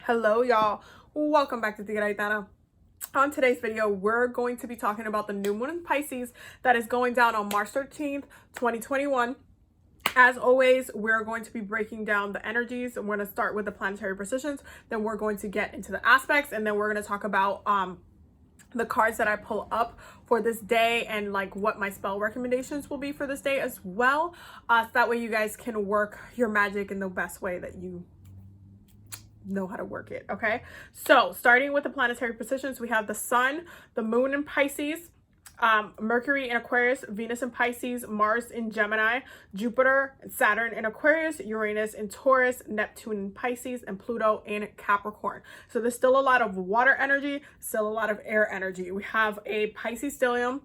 Hello y'all, welcome back to TigeraGitana. On today's video, we're going to be talking about the new moon in Pisces that is going down on March 13th, 2021. As always, we're going to be breaking down the energies. I'm going to start with the planetary positions, then we're going to get into the aspects, and then we're going to talk about the cards that I pull up for this day and like what my spell recommendations will be for this day as well. So that way you guys can work your magic in the best way that you know how to work it. Okay, so starting with the planetary positions, we have the sun, the moon in Pisces, Mercury in Aquarius, Venus in Pisces, Mars in Gemini, Jupiter and Saturn in Aquarius, Uranus in Taurus, Neptune in Pisces, and Pluto in Capricorn. So there's still a lot of water energy, still a lot of air energy. We have a Pisces stellium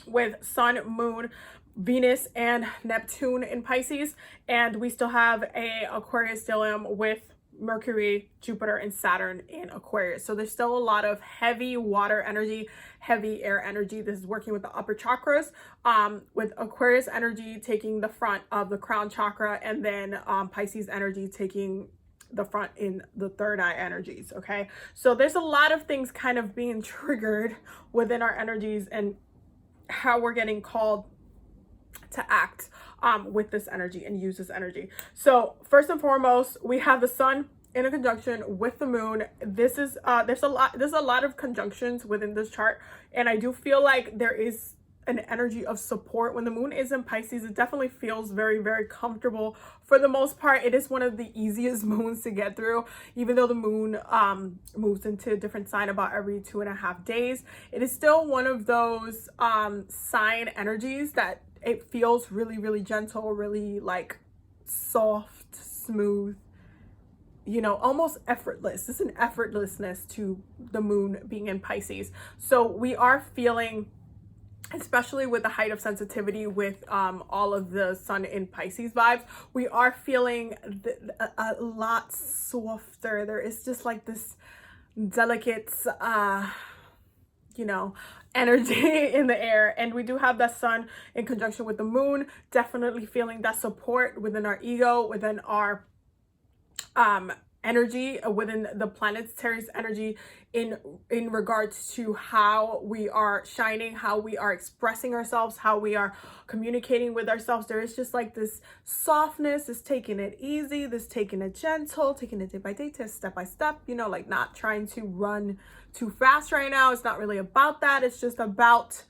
with sun, moon, Venus, and Neptune in Pisces, and we still have a Aquarius stellium with Mercury, Jupiter, and Saturn in Aquarius. So there's still a lot of heavy water energy, heavy air energy. This is working with the upper chakras, with Aquarius energy taking the front of the crown chakra, and then Pisces energy taking the front in the third eye energies. Okay, so there's a lot of things kind of being triggered within our energies and how we're getting called to act with this energy and use this energy. So first and foremost, we have the sun in a conjunction with the moon. This is there's a lot of conjunctions within this chart, and I do feel like there is an energy of support when the moon is in Pisces. It definitely feels very, very comfortable. For the most part, it is one of the easiest moons to get through, even though the moon moves into a different sign about every 2.5 days. It is still one of those sign energies that it feels really, really gentle, really like soft, smooth, you know, almost effortless. There's an effortlessness to the moon being in Pisces. So we are feeling, especially with the height of sensitivity with all of the sun in Pisces vibes, we are feeling a lot softer. There is just like this delicate, you know, energy in the air. And we do have that sun in conjunction with the moon, definitely feeling that support within our ego, within our energy, within the planetary's energy in regards to how we are shining, how we are expressing ourselves, how we are communicating with ourselves. There is just like this softness, this taking it easy, this taking it gentle, taking it day by day, step by step, you know, like not trying to run too fast right now. It's not really about that. It's just about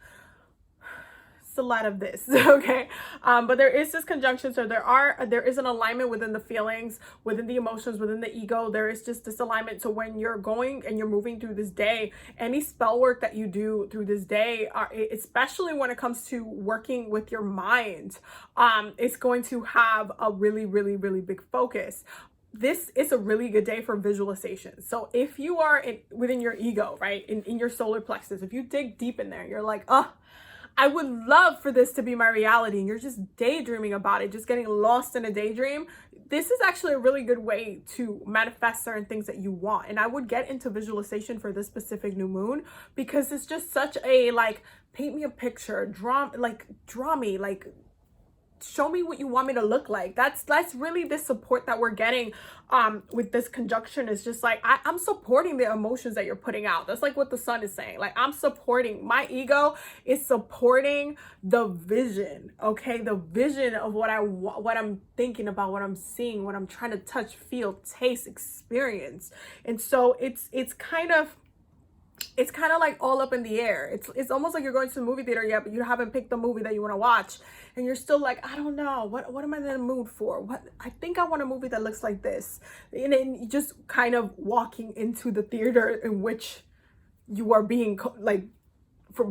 a lot of this. Okay, but there is this conjunction, so there is an alignment within the feelings, within the emotions, within the ego. There is just this alignment. So when you're going and you're moving through this day, any spell work that you do through this day, especially when it comes to working with your mind, it's going to have a really, really, really big focus. This is a really good day for visualization. So if you are within your ego, right, in your solar plexus, if you dig deep in there, you're like, oh, I would love for this to be my reality, and you're just daydreaming about it, just getting lost in a daydream. This is actually a really good way to manifest certain things that you want. And I would get into visualization for this specific new moon because it's just such a like, paint me a picture, draw me, like show me what you want me to look like. That's really the support that we're getting with this conjunction. Is just like I'm supporting the emotions that you're putting out. That's like what the sun is saying. Like I'm supporting, my ego is supporting the vision. Okay, the vision of what I'm thinking about, what I'm seeing, what I'm trying to touch, feel, taste, experience. And so it's kind of like all up in the air. It's almost like you're going to the movie theater yet, but you haven't picked the movie that you want to watch, and you're still like, I don't know, what am I in the mood for? I think I want a movie that looks like this, and then just kind of walking into the theater in which you are being like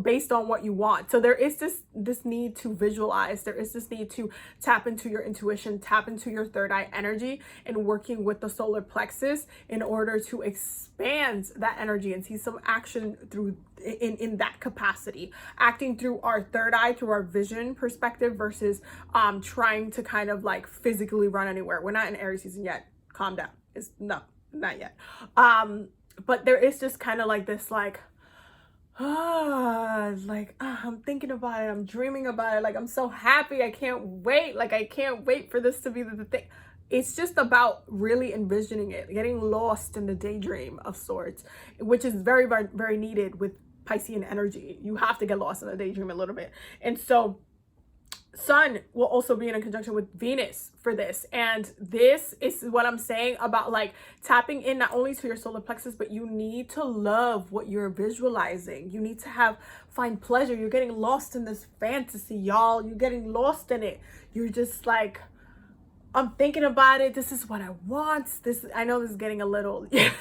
based on what you want. So there is this need to visualize. There is this need to tap into your intuition, tap into your third eye energy, and working with the solar plexus in order to expand that energy and see some action through in that capacity, acting through our third eye, through our vision perspective, versus trying to kind of like physically run anywhere. We're not in Aries season yet. Calm down. It's not yet. But there is just kind of like this like, I'm thinking about it, I'm dreaming about it, like I'm so happy, I can't wait, like I can't wait for this to be the thing. it's just about really envisioning it, getting lost in the daydream of sorts, which is very, very, very needed with Piscean energy. You have to get lost in the daydream a little bit. And so Sun will also be in a conjunction with Venus for this. And this is what I'm saying about like tapping in not only to your solar plexus, but you need to love what you're visualizing. You need to find pleasure. You're getting lost in this fantasy, y'all. You're getting lost in it. You're just like, I'm thinking about it. This is what I want. I know this is getting a little, it's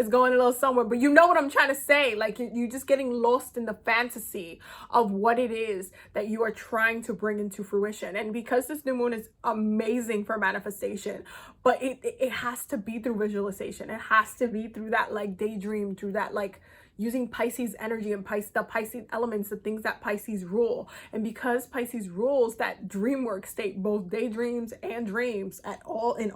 going a little somewhere, but you know what I'm trying to say. Like you're just getting lost in the fantasy of what it is that you are trying to bring into fruition. And because this new moon is amazing for manifestation, but it has to be through visualization. It has to be through that like daydream, through that like using Pisces energy and the Pisces elements, the things that Pisces rule. And because Pisces rules that dream work state, both daydreams and dreams in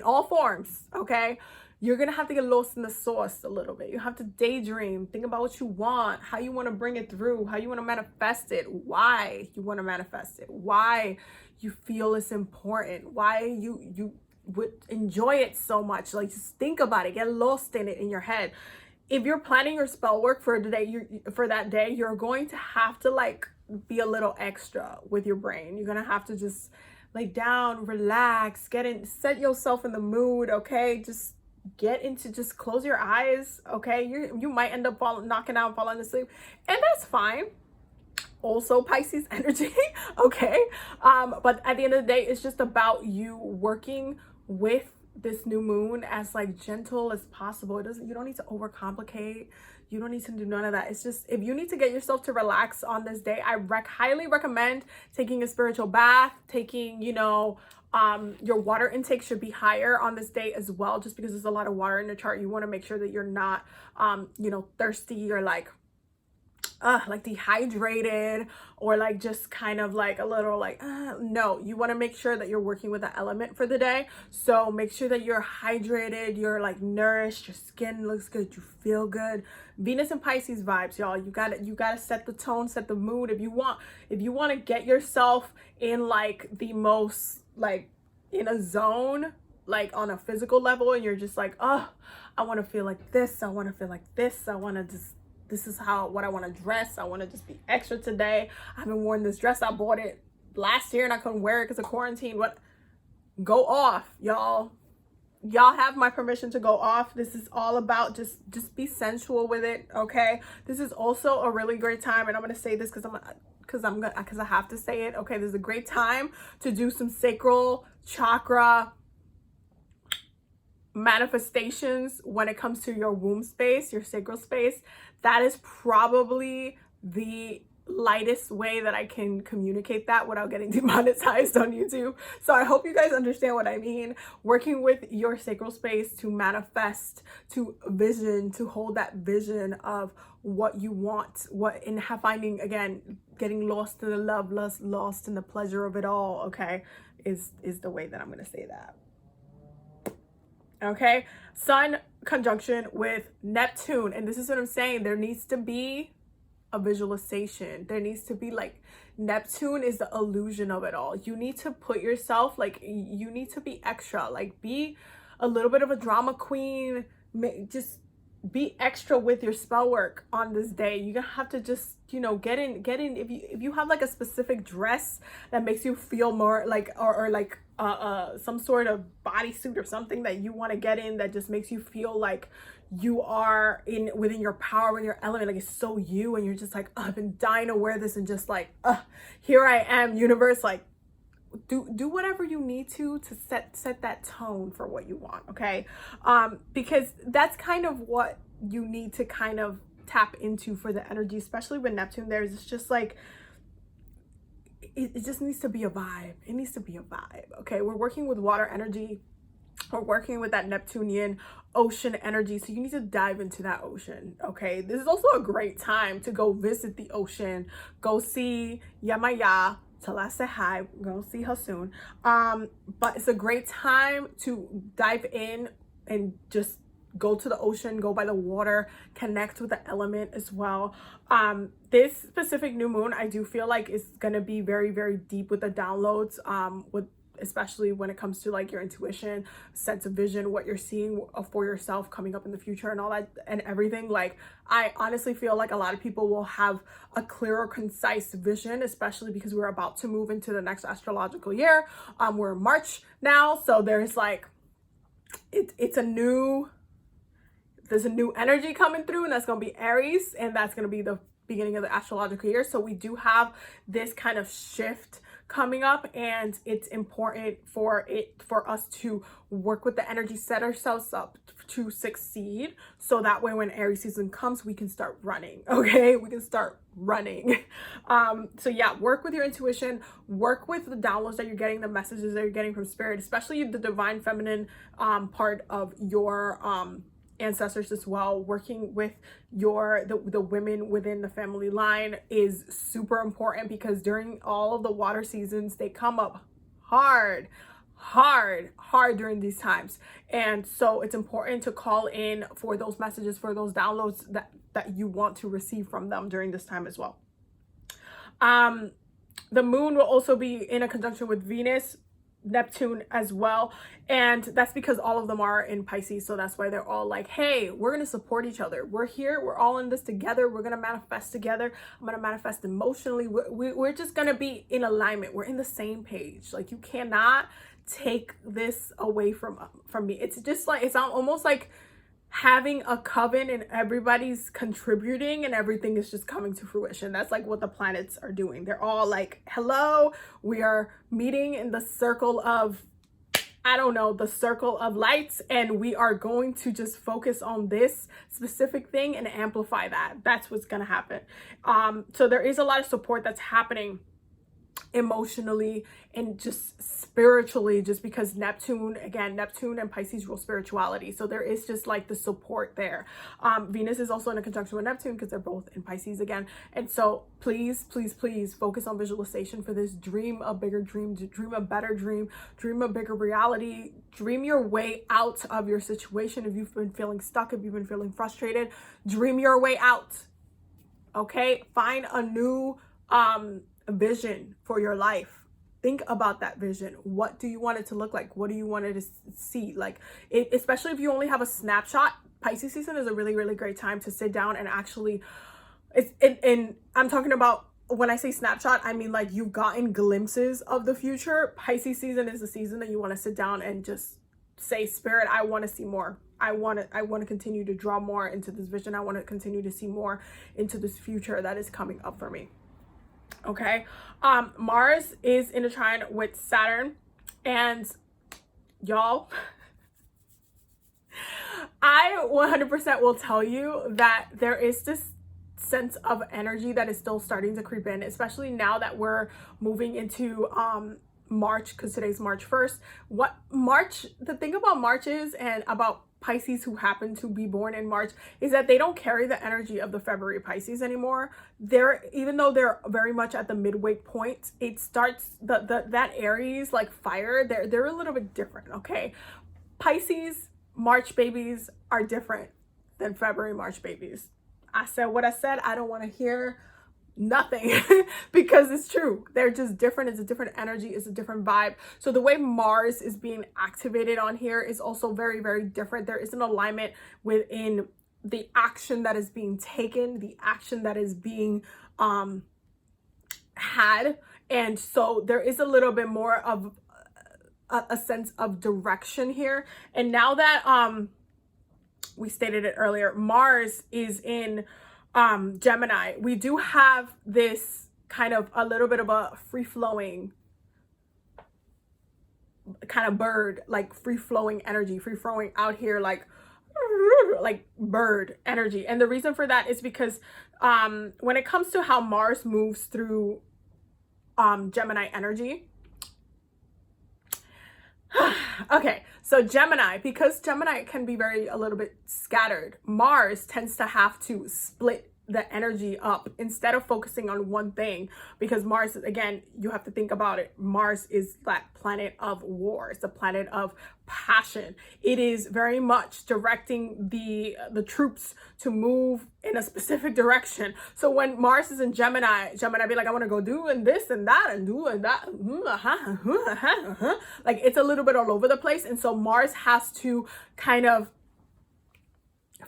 all forms, okay, you're gonna have to get lost in the source a little bit. You have to daydream, think about what you want, how you want to bring it through, how you want to manifest it, why you want to manifest it, why you feel it's important, why you would enjoy it so much. Like just think about it, get lost in it in your head. If you're planning your spell work for that day, you're going to have to like be a little extra with your brain. You're gonna have to just lay down, relax, set yourself in the mood, okay? Just close your eyes, okay? You might end up knocking out, falling asleep, and that's fine. Also Pisces energy, okay? But at the end of the day, it's just about you working with this new moon as like gentle as possible. You don't need to overcomplicate. You don't need to do none of that. It's just, if you need to get yourself to relax on this day, I highly recommend taking a spiritual bath, taking, your water intake should be higher on this day as well, just because there's a lot of water in the chart. You want to make sure that you're not, thirsty or like dehydrated or like just kind of like a little like no, you want to make sure that you're working with the element for the day. So make sure that you're hydrated, you're like nourished, your skin looks good, you feel good. Venus and Pisces vibes, y'all. You gotta set the tone, set the mood. If you want to get yourself in like the most like in a zone, like on a physical level, and you're just like, oh, I want to feel like this, I want to feel like this, I want to just, this is what I want to dress. I want to just be extra today. I haven't worn this dress. I bought it last year and I couldn't wear it because of quarantine. What? Go off, y'all. Y'all have my permission to go off. This is all about just be sensual with it, okay? This is also a really great time, and I'm gonna say this because I have to say it. Okay, this is a great time to do some sacral chakra manifestations when it comes to your womb space, your sacral space. That is probably the lightest way that I can communicate that without getting demonetized on YouTube. So I hope you guys understand what I mean. Working with your sacral space to manifest, to vision, to hold that vision of what you want, finding, again, getting lost in the love, lost in the pleasure of it all, okay, is the way that I'm going to say that. Okay, Sun conjunction with Neptune, and this is what I'm saying. There needs to be a visualization. There needs to be like, Neptune is the illusion of it all. You need to put yourself, like, you need to be extra, like be a little bit of a drama queen. Just be extra with your spell work on this day. You're gonna have to just, get in. If you have like a specific dress that makes you feel more like, or like some sort of bodysuit or something that you want to get in that just makes you feel like you are within your power, in your element, like it's so you, and you're just like, oh, I've been dying to wear this, and just like, here I am, universe, like do whatever you need to set that tone for what you want, okay? Because that's kind of what you need to kind of tap into for the energy, especially with Neptune. It's just like, it just needs to be a vibe. It needs to be a vibe, okay? We're working with water energy. We're working with that Neptunian ocean energy. So you need to dive into that ocean, okay? This is also a great time to go visit the ocean. Go see Yamaya. Tell I said hi. We're gonna see her soon. But it's a great time to dive in and just go to the ocean, go by the water, connect with the element as well. This specific new moon, I do feel like is gonna be very, very deep with the downloads, with especially when it comes to like your intuition, sense of vision, what you're seeing for yourself coming up in the future and all that and everything. Like, I honestly feel like a lot of people will have a clearer, concise vision, especially because we're about to move into the next astrological year. We're in March now, so there's like, there's a new energy coming through, and that's going to be Aries, and that's going to be the beginning of the astrological year. So we do have this kind of shift coming up, and it's important for us to work with the energy, set ourselves up to succeed, so that way when Aries season comes, we can start running. Okay, we can start running. So yeah, work with your intuition, work with the downloads that you're getting, the messages that you're getting from spirit, especially the divine feminine part of your ancestors as well. Working with the women within the family line is super important, because during all of the water seasons, they come up hard during these times. And so it's important to call in for those messages, for those downloads that you want to receive from them during this time as well. The moon will also be in a conjunction with Venus, Neptune as well, and that's because all of them are in Pisces. So that's why they're all like, hey, we're gonna support each other, we're here, we're all in this together, we're gonna manifest together, I'm gonna manifest emotionally, we're just gonna be in alignment, we're in the same page. Like, you cannot take this away from me. It's just like, it's almost like having a coven and everybody's contributing and everything is just coming to fruition. That's like what the planets are doing. They're all like, hello, we are meeting in the circle of, I don't know, the circle of lights, and we are going to just focus on this specific thing and amplify that. That's what's going to happen. So there is a lot of support that's happening emotionally and just spiritually, just because Neptune and Pisces rule spirituality. So there is just like the support there. Venus is also in a conjunction with Neptune because they're both in Pisces again. And so please focus on visualization for this. Dream a bigger dream, dream a better dream, dream a bigger reality, dream your way out of your situation. If you've been feeling stuck, if you've been feeling frustrated, dream your way out. Okay, find a new vision for your life. Think about that vision. What do you want it to look like? What do you want it to see? Like, especially if you only have a snapshot, Pisces season is a really, really great time to sit down and actually, and I'm talking about, when I say snapshot, I mean like you've gotten glimpses of the future. Pisces season is the season that you want to sit down and just say, Spirit, I want to see more. I want to continue to draw more into this vision. I want to continue to see more into this future that is coming up for me. Okay, Mars is in a trine with Saturn, and y'all, I 100% will tell you that there is this sense of energy that is still starting to creep in, especially now that we're moving into March, because today's March 1st. The thing about March is, and about Pisces who happen to be born in March, is that they don't carry the energy of the February Pisces anymore. Even though they're very much at the midway point, it starts that Aries like fire, they're a little bit different. Okay, Pisces March babies are different than February March babies. I said what I said. I don't want to hear nothing because it's true. They're just different. It's a different energy, it's a different vibe. So the way Mars is being activated on here is also very, very different. There is an alignment within the action that is being taken, the action that is being had, and so there is a little bit more of a sense of direction here. And now that we stated it earlier, Mars is in Gemini, we do have this kind of a little bit of a free-flowing kind of bird, like free-flowing energy, free-flowing out here, like bird energy. And the reason for that is because when it comes to how Mars moves through Gemini energy, okay, so Gemini, because Gemini can be a little bit scattered, Mars tends to have to split the energy up instead of focusing on one thing, because Mars, again, you have to think about it. Mars is that planet of war. It's the planet of passion. It is very much directing the troops to move in a specific direction. So when Mars is in Gemini be like, I want to go do and this and that and do and that, like it's a little bit all over the place. And so Mars has to kind of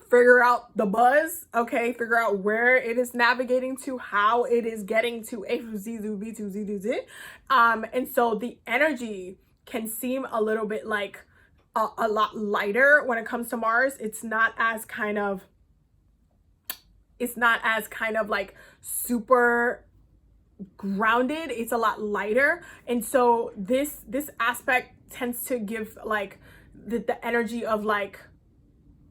figure out the buzz, okay, figure out where it is navigating to, how it is getting to A to Z to B to Z to Z. And so the energy can seem a little bit like a lot lighter when it comes to Mars. It's not as kind of like super grounded. It's a lot lighter. And so this aspect tends to give like the energy of like,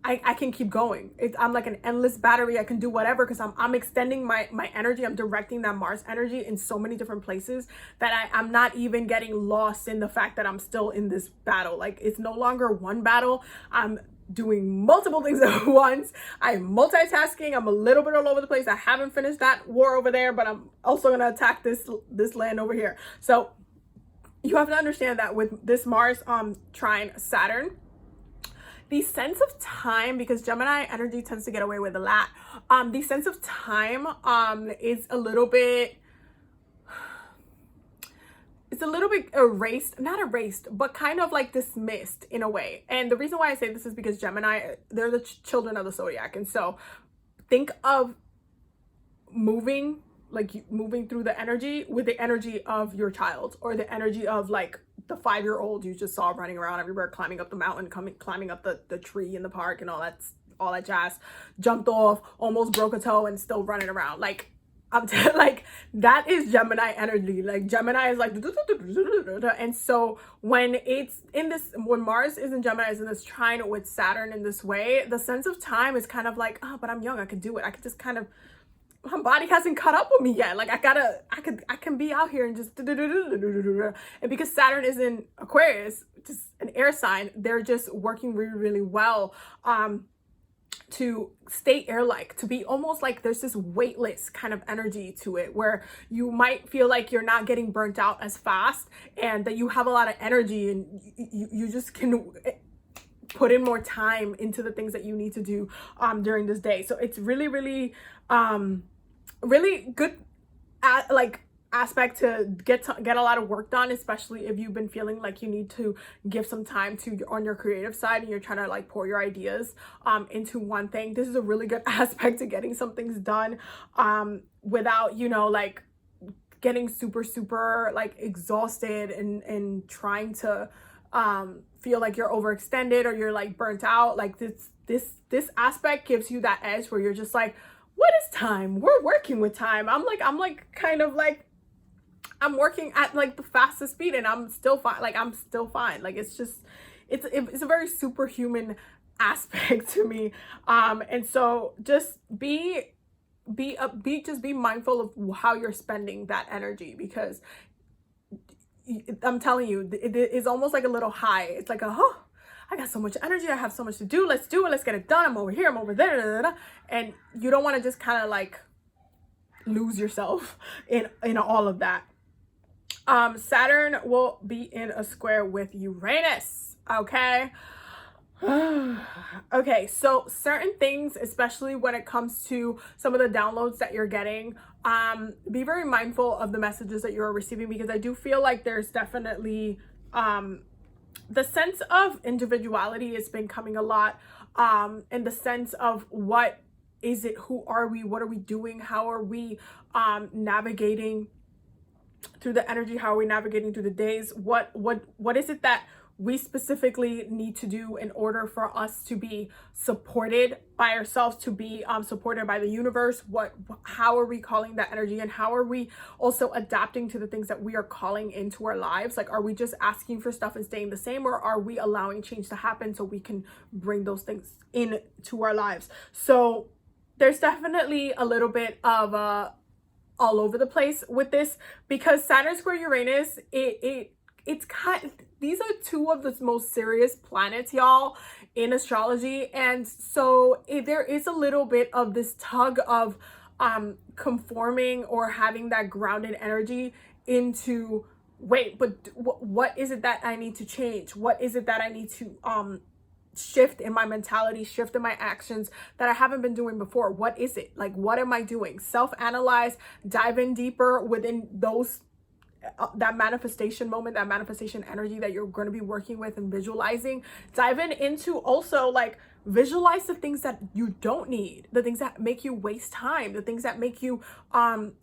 I can keep going. I'm like an endless battery. I can do whatever because I'm extending my energy. I'm directing that Mars energy in so many different places that I'm not even getting lost in the fact that I'm still in this battle. Like it's no longer one battle. I'm doing multiple things at once. I'm multitasking. I'm a little bit all over the place. I haven't finished that war over there, but I'm also going to attack this land over here. So you have to understand that with this Mars trine Saturn, the sense of time, because Gemini energy tends to get away with a lot, the sense of time is a little bit, it's a little bit erased, not erased, but kind of like dismissed in a way. And the reason why I say this is because Gemini, they're the children of the zodiac. And so think of moving through the energy with the energy of your child, or the energy of like the 5-year-old you just saw running around everywhere, climbing up the mountain, climbing up the tree in the park and all that jazz, jumped off, almost broke a toe and still running around. Like like that is Gemini energy. Like Gemini is like, and so when Mars is in Gemini, is in this trine with Saturn in this way, the sense of time is kind of like, oh, but I'm young, I could do it. I could just kind of, my body hasn't caught up with me yet. Like I can be out here and just, and because Saturn is in Aquarius, just an air sign, they're just working really, really well to stay air-like, to be almost like there's this weightless kind of energy to it, where you might feel like you're not getting burnt out as fast and that you have a lot of energy, and you just can put in more time into the things that you need to do during this day. So it's really, really really good aspect to get a lot of work done, especially if you've been feeling like you need to give some time on your creative side and you're trying to like pour your ideas into one thing. This is a really good aspect to getting some things done without, you know, like getting super like exhausted and trying to feel like you're overextended or you're like burnt out. Like this aspect gives you that edge where you're just like, what is time? We're working with time. I'm working at like the fastest speed and I'm still fine. Like I'm still fine. Like it's a very superhuman aspect to me. And so just be mindful of how you're spending that energy, because I'm telling you, it is almost like a little high. It's like I got so much energy. I have so much to do. Let's do it. Let's get it done. I'm over here. I'm over there. And you don't want to just kind of like lose yourself in all of that. Saturn will be in a square with Uranus. Okay. Okay. So certain things, especially when it comes to some of the downloads that you're getting, be very mindful of the messages that you're receiving, because I do feel like there's definitely, the sense of individuality has been coming a lot, in the sense of what is it, who are we, what are we doing, how are we navigating through the energy, how are we navigating through the days, what is it that we specifically need to do in order for us to be supported by ourselves, to be supported by the universe. How are we calling that energy, and how are we also adapting to the things that we are calling into our lives? Like, are we just asking for stuff and staying the same, or are we allowing change to happen so we can bring those things into our lives? So there's definitely a little bit of all over the place with this, because Saturn square Uranus, it's kind of, these are two of the most serious planets, y'all, in astrology. And so there is a little bit of this tug of conforming or having that grounded energy into, wait, but what is it that I need to change? What is it that I need to shift in my mentality, shift in my actions that I haven't been doing before? What is it? Like, what am I doing? Self-analyze, dive in deeper within those that manifestation moment, that manifestation energy that you're going to be working with and visualizing. Dive in into also, like, visualize the things that you don't need, the things that make you waste time, the things that make you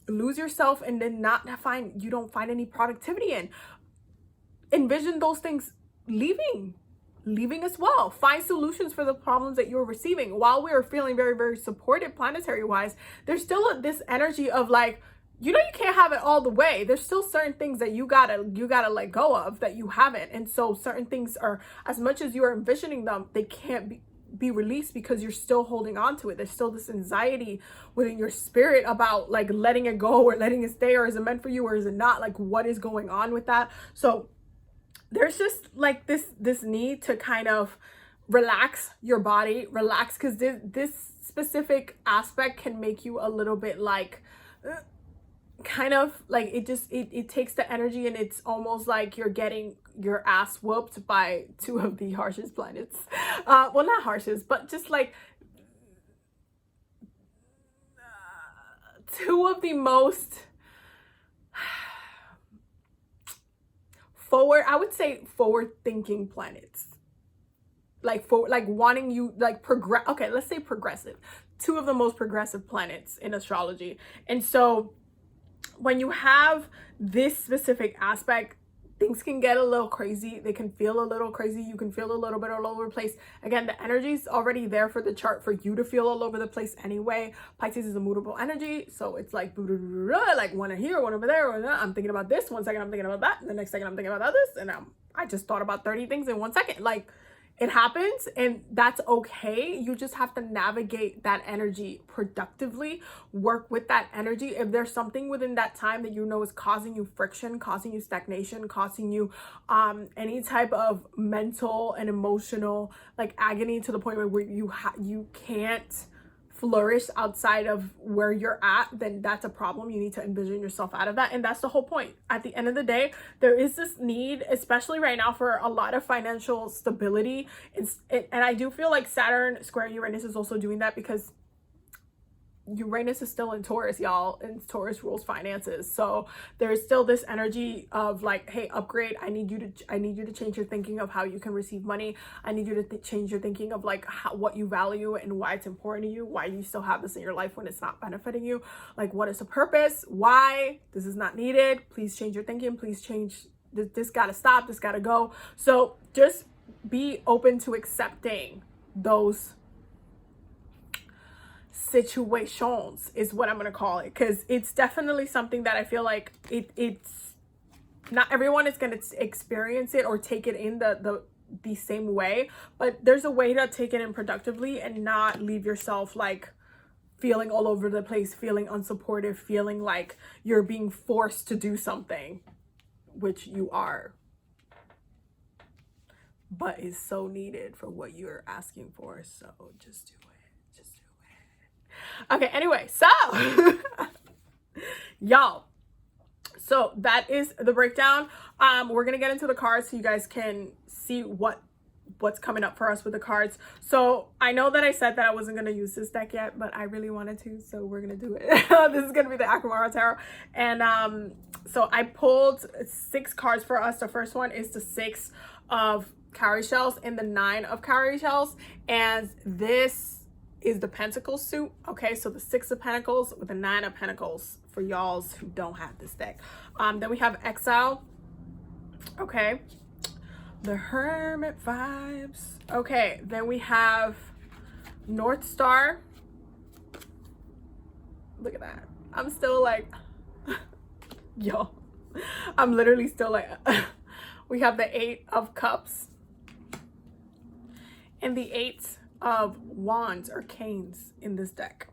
lose yourself and then you don't find any productivity in. Envision those things leaving as well. Find solutions for the problems that you're receiving. While we are feeling very, very supported planetary wise, there's still this energy of like, you know, you can't have it all the way. There's still certain things that you gotta let go of that you haven't. And so certain things are, as much as you are envisioning them, they can't be released because you're still holding on to it. There's still this anxiety within your spirit about like letting it go or letting it stay, or is it meant for you or is it not? Like, what is going on with that? So there's just like this need to kind of relax your body, relax, because this specific aspect can make you a little bit like kind of like it takes the energy, and it's almost like you're getting your ass whooped by two of the harshest planets. Well, not harshest, but just like two of the most forward thinking planets, like wanting you like let's say progressive, two of the most progressive planets in astrology. And so when you have this specific aspect, things can get a little crazy. They can feel a little crazy. You can feel a little bit all over the place. Again, the energy is already there for the chart for you to feel all over the place anyway. Pisces is a mutable energy. So it's like one here, one over there. I'm thinking about this. 1 second, I'm thinking about that. And the next second, I'm thinking about this. And I just thought about 30 things in 1 second. Like, it happens, and that's okay. You just have to navigate that energy productively, work with that energy. If there's something within that time that you know is causing you friction, causing you stagnation, causing you any type of mental and emotional like agony to the point where you can't flourish outside of where you're at, then that's a problem. You need to envision yourself out of that. And that's the whole point. At the end of the day, there is this need, especially right now, for a lot of financial stability. And I do feel like Saturn square Uranus is also doing that, because Uranus is still in Taurus, y'all, and Taurus rules finances. So there's still this energy of like, hey, upgrade. I need you to change your thinking of how you can receive money. I need you to change your thinking of like what you value and why it's important to you, why you still have this in your life when it's not benefiting you. Like, what is the purpose? Why this is not needed? Please change your thinking. Please change. This gotta stop. This gotta go. So just be open to accepting those situations is what I'm gonna call it, because it's definitely something that I feel like it's not everyone is gonna experience it or take it in the same way, but there's a way to take it in productively and not leave yourself like feeling all over the place, feeling unsupportive, feeling like you're being forced to do something, which you are, but is so needed for what you're asking for. So just do it. Okay, anyway, so y'all, so that is the breakdown. We're gonna get into the cards so you guys can see what's coming up for us with the cards. So I know that I said that I wasn't gonna use this deck yet, but I really wanted to, so we're gonna do it. This is gonna be the Akamara Tarot, and so I pulled 6 cards for us. The first one is the 6 of cowrie shells and the 9 of cowrie shells, and this is the Pentacles suit. Okay, so the 6 of Pentacles with the 9 of Pentacles for y'alls who don't have this deck. Then we have Exile. Okay, the Hermit vibes. Okay, then we have North Star. Look at that. I'm still like, yo, I'm literally still like, we have the 8 of Cups and the 8 of Wands or Canes in this deck.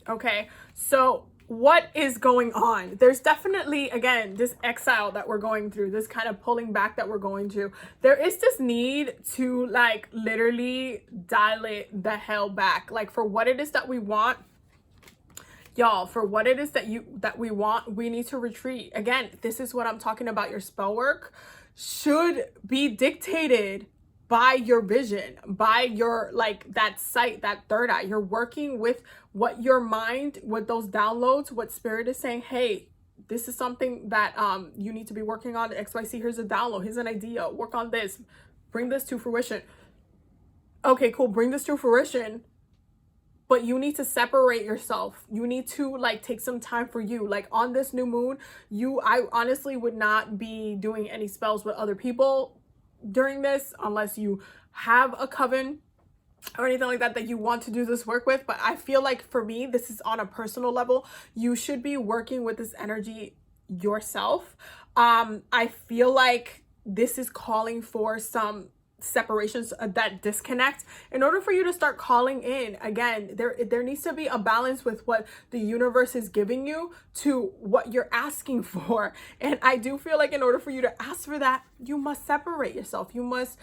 Okay, so what is going on? There's definitely, again, this exile that we're going through, this kind of pulling back that we're going through. There is this need to like literally dial it the hell back, like for what it is that we want. Y'all, for what it is that we want, we need to retreat. Again, this is what I'm talking about. Your spell work should be dictated by your vision, by your, like, that sight, that third eye. You're working with what your mind, with those downloads, what spirit is saying, hey, this is something that you need to be working on. XYZ, here's a download, here's an idea, work on this, bring this to fruition. Okay, cool, bring this to fruition. But you need to separate yourself. You need to, like, take some time for you. Like, on this new moon, I honestly would not be doing any spells with other people during this unless you have a coven or anything like that you want to do this work with. But I feel like for me, this is on a personal level. You should be working with this energy yourself. I feel like this is calling for some separations, that disconnect. In order for you to start calling in again, there needs to be a balance with what the universe is giving you to what you're asking for. And I do feel like in order for you to ask for that, you must separate yourself. You must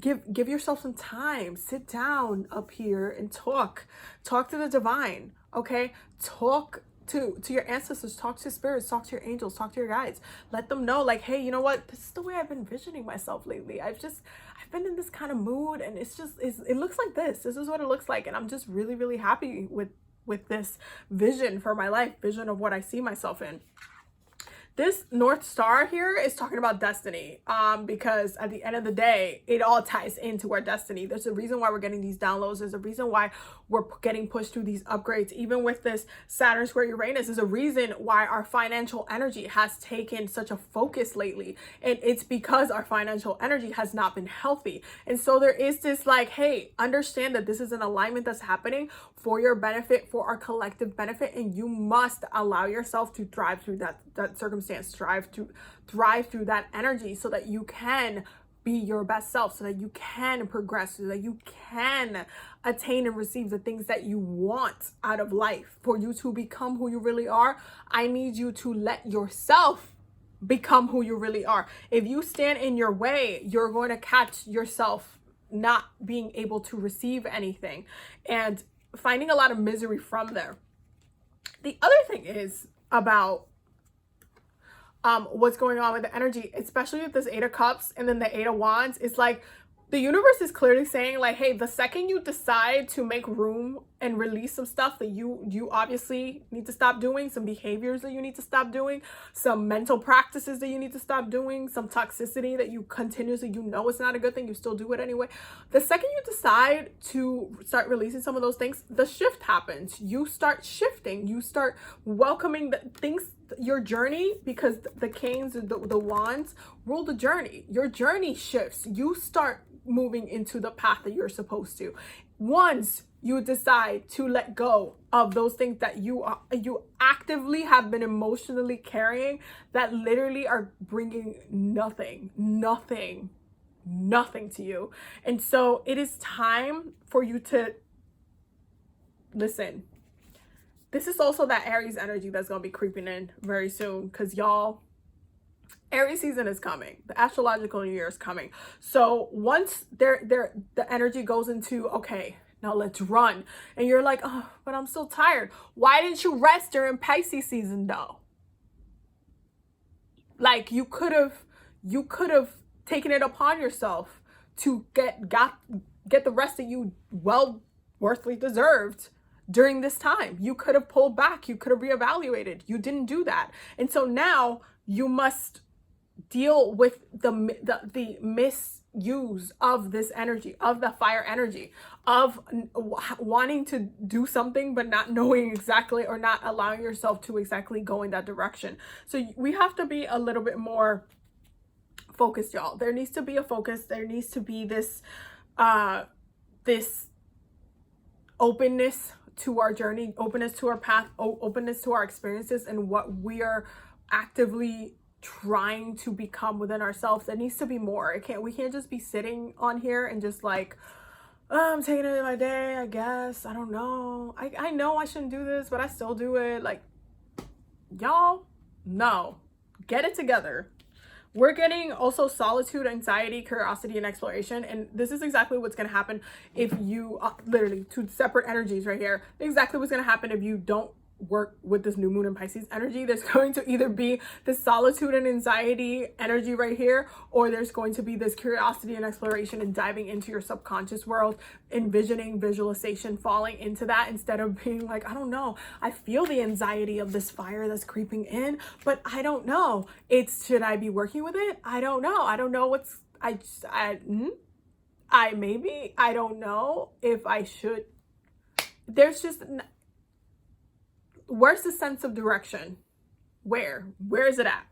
give yourself some time. Sit down up here and talk to the divine. Okay, talk to your ancestors, talk to spirits, talk to your angels, talk to your guides. Let them know, like, hey, you know what, this is the way I've been envisioning myself lately. I've been in this kind of mood, and it looks like this is what it looks like, and I'm just really, really happy with this vision for my life, vision of what I see myself in. This North Star here is talking about destiny, because at the end of the day, it all ties into our destiny. There's a reason why we're getting these downloads. There's a reason why we're getting pushed through these upgrades. Even with this Saturn square Uranus, there's a reason why our financial energy has taken such a focus lately. And it's because our financial energy has not been healthy. And so there is this, like, hey, understand that this is an alignment that's happening for your benefit, for our collective benefit, and you must allow yourself to thrive through that circumstance, thrive through that energy, so that you can be your best self, so that you can progress, so that you can attain and receive the things that you want out of life. For you to become who you really are, I need you to let yourself become who you really are. If you stand in your way, you're going to catch yourself not being able to receive anything and finding a lot of misery from there. The other thing is about what's going on with the energy, especially with this Eight of Cups and then the Eight of Wands. It's like the universe is clearly saying, like, hey, the second you decide to make room and release some stuff that you obviously need to stop doing, some behaviors that you need to stop doing, some mental practices that you need to stop doing, some toxicity that you continuously, you know it's not a good thing, you still do it anyway. The second you decide to start releasing some of those things, the shift happens. You start shifting. You start welcoming the things, your journey, because the Kings, the Wands rule the journey. Your journey shifts. You start moving into the path that you're supposed to. Once you decide to let go of those things that you actively have been emotionally carrying, that literally are bringing nothing to you. And so it is time for you to listen. This is also that Aries energy that's going to be creeping in very soon, because y'all, Aries season is coming. The astrological new year is coming. So once the energy goes into, okay, now let's run, and you're like, oh, but I'm still tired. Why didn't you rest during Pisces season though? Like, you could have taken it upon yourself to get the rest that you worthily deserved during this time. You could have pulled back. You could have reevaluated. You didn't do that. And so now you must deal with the misuse of this energy, of the fire energy, of wanting to do something but not knowing exactly, or not allowing yourself to exactly go in that direction. So we have to be a little bit more focused, y'all. There needs to be a focus. There needs to be this this openness to our journey, openness to our path, openness to our experiences, and what we are actively trying to become within ourselves. There needs to be more. We can't just be sitting on here and just like, oh, I'm taking it in my day, I guess. I don't know. I know I shouldn't do this, but I still do it. Like, y'all, no. Get it together. We're getting also solitude, anxiety, curiosity, and exploration. And this is exactly what's going to happen if you, literally, two separate energies right here. Exactly what's going to happen if you don't work with this new moon in Pisces energy. There's going to either be this solitude and anxiety energy right here, or there's going to be this curiosity and exploration and diving into your subconscious world, envisioning, visualization, falling into that instead of being like, I don't know, I feel the anxiety of this fire that's creeping in, but I don't know. Should I be working with it? I don't know. I don't know what's, I don't know if I should. There's just, where's the sense of direction? Where is it at?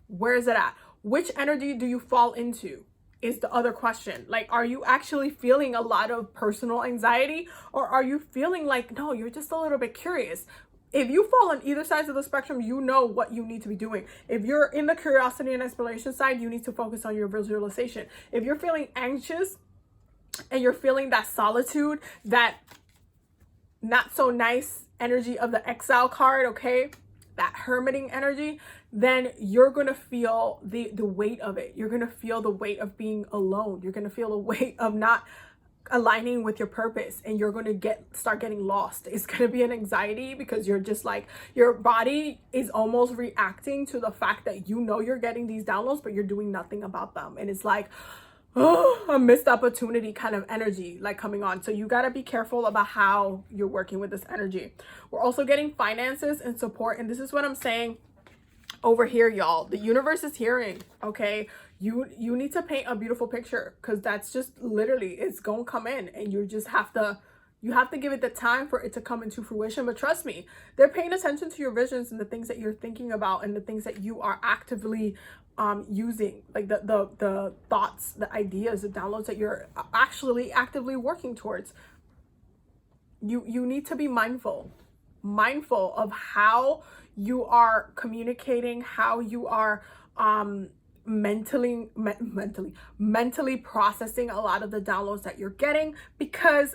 Where is it at? Which energy do you fall into is the other question. Like, are you actually feeling a lot of personal anxiety, or are you feeling like, no, you're just a little bit curious? If you fall on either side of the spectrum, you know what you need to be doing. If you're in the curiosity and exploration side, you need to focus on your visualization. If you're feeling anxious and you're feeling that solitude, that not so nice energy of the exile card, okay, that hermiting energy, then you're gonna feel the weight of it. You're gonna feel the weight of being alone. You're gonna feel the weight of not aligning with your purpose, and you're gonna start getting lost. It's gonna be an anxiety because you're just like, your body is almost reacting to the fact that you know you're getting these downloads, but you're doing nothing about them. And it's like, oh, a missed opportunity kind of energy like coming on. So you got to be careful about how you're working with this energy. We're also getting finances and support. And this is what I'm saying over here, y'all. The universe is hearing, okay? You need to paint a beautiful picture, because that's just literally, it's going to come in, and you just have to, give it the time for it to come into fruition. But trust me, they're paying attention to your visions and the things that you're thinking about and the things that you are actively using, like the thoughts, the ideas, the downloads that you're actually actively working towards. You need to be mindful of how you are communicating, how you are mentally processing a lot of the downloads that you're getting, because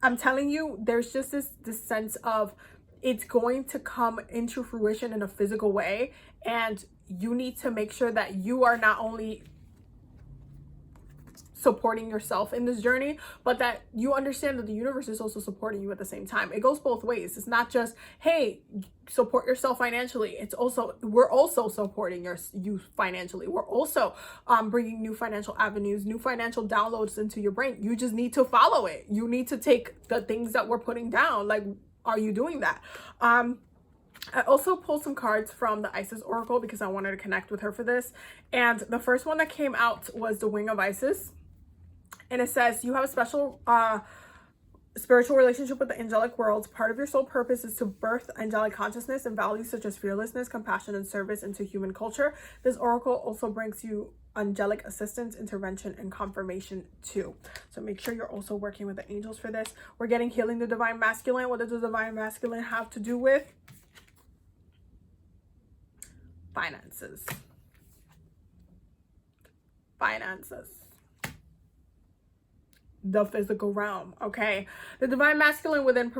I'm telling you, there's just this sense of it's going to come into fruition in a physical way, and you need to make sure that you are not only supporting yourself in this journey, but that you understand that the universe is also supporting you at the same time. It goes both ways. It's not just, hey, support yourself financially. It's also, we're also supporting you financially. We're also bringing new financial avenues, new financial downloads into your brain. You just need to follow it. You need to take the things that we're putting down. Like, are you doing that? I also pulled some cards from the Isis Oracle because I wanted to connect with her for this. And the first one that came out was the Wing of Isis. And it says, you have a special spiritual relationship with the angelic world. Part of your soul purpose is to birth angelic consciousness and values such as fearlessness, compassion, and service into human culture. This oracle also brings you angelic assistance, intervention, and confirmation too. So make sure you're also working with the angels for this. We're getting healing the divine masculine. What does the divine masculine have to do with? Finances. The physical realm, okay? The divine masculine within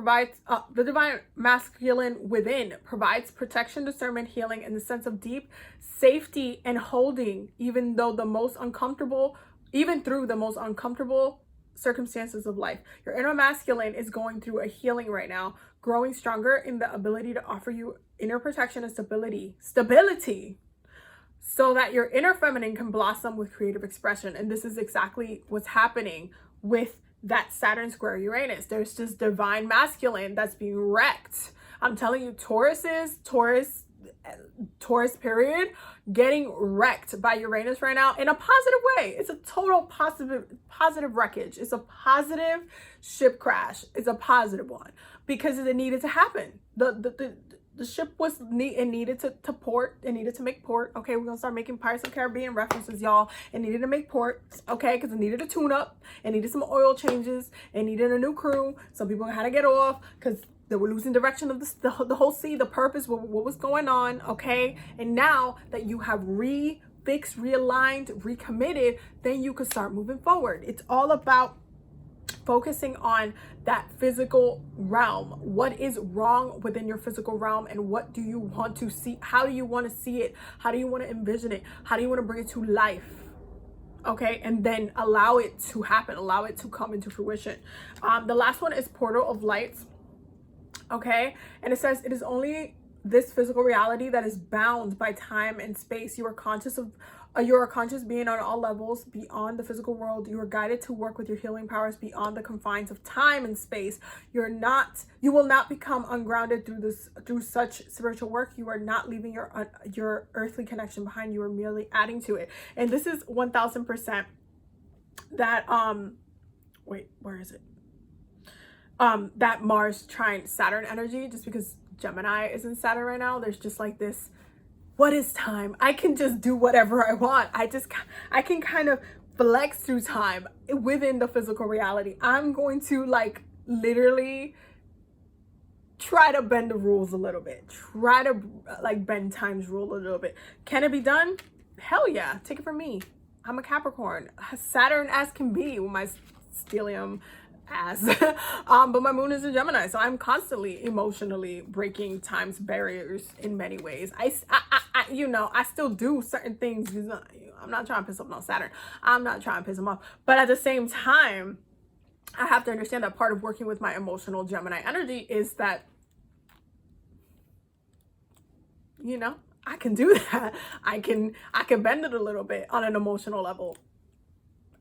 provides protection, discernment, healing, and the sense of deep safety and holding, even through the most uncomfortable circumstances of life. Your inner masculine is going through a healing right now, growing stronger in the ability to offer you inner protection and stability, so that your inner feminine can blossom with creative expression. And this is exactly what's happening with that Saturn square Uranus. There's this divine masculine that's being wrecked. I'm telling you, Taurus period, getting wrecked by Uranus right now in a positive way. It's a total positive wreckage. It's a positive ship crash. It's a positive one, because it needed to happen. The ship needed to port. It needed to make port. Okay, we're gonna start making Pirates of the Caribbean references, y'all. It needed to make port, okay, because it needed a tune-up. It needed some oil changes. It needed a new crew. Some people had to get off because they were losing direction of the whole sea, the purpose, what was going on, okay? And now that you have refixed, realigned, recommitted, then you can start moving forward. It's all about focusing on that physical realm. What is wrong within your physical realm, and what do you want to see? How do you want to see it? How do you want to envision it? How do you want to bring it to life? Okay, and then allow it to happen, allow it to come into fruition. The last one is Portal of Lights. Okay, and it says it is only this physical reality that is bound by time and space. You are conscious being on all levels beyond the physical world. You are guided to work with your healing powers beyond the confines of time and space. You will not become ungrounded through such spiritual work. You are not leaving your earthly connection behind. You are merely adding to it. And this is 1000% that wait, where is it? That Mars trine Saturn energy, just because Gemini is in Saturn right now. There's just like this, what is time? I can just do whatever I want. I can kind of flex through time within the physical reality. I'm going to like literally try to bend the rules a little bit. Try to like bend time's rule a little bit. Can it be done? Hell yeah. Take it from me. I'm a Capricorn. Saturn as can be with my stellium as but my moon is in Gemini, so I'm constantly emotionally breaking time's barriers in many ways. I still do certain things. I'm not trying to piss off no Saturn. I'm not trying to piss him off, but at the same time, I have to understand that part of working with my emotional Gemini energy is that, I can do that. I can bend it a little bit on an emotional level.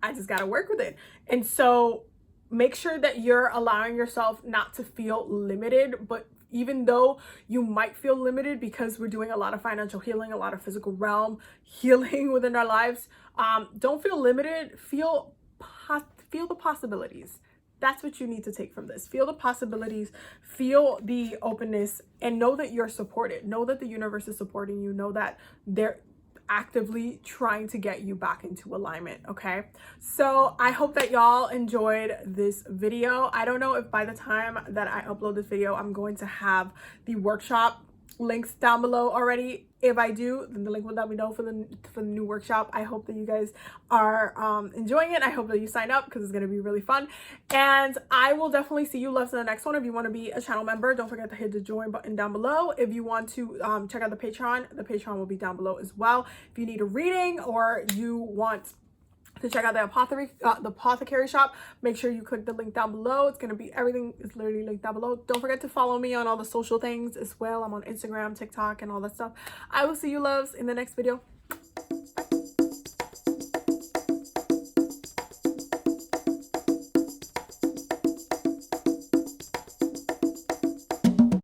I just got to work with it. And so make sure that you're allowing yourself not to feel limited, but even though you might feel limited because we're doing a lot of financial healing, a lot of physical realm healing within our lives, don't feel limited. Feel the possibilities. That's what you need to take from this. Feel the possibilities, feel the openness, and know that you're supported. Know that the universe is supporting you. Know that they're actively trying to get you back into alignment. Okay, so I hope that y'all enjoyed this video. I don't know if by the time that I upload this video I'm going to have the workshop links down below already. If I do, then the link will let me know for the new workshop. I hope that you guys are enjoying it. I hope that you sign up because it's going to be really fun, and I will definitely see you loves in the next one. If you want to be a channel member, don't forget to hit the join button down below. If you want to check out the Patreon will be down below as well. If you need a reading or you want to check out the apothecary shop, make sure you click the link down below. It's going to be, everything is literally linked down below. Don't forget to follow me on all the social things as well. I'm on Instagram, TikTok, and all that stuff. I will see you loves in the next video.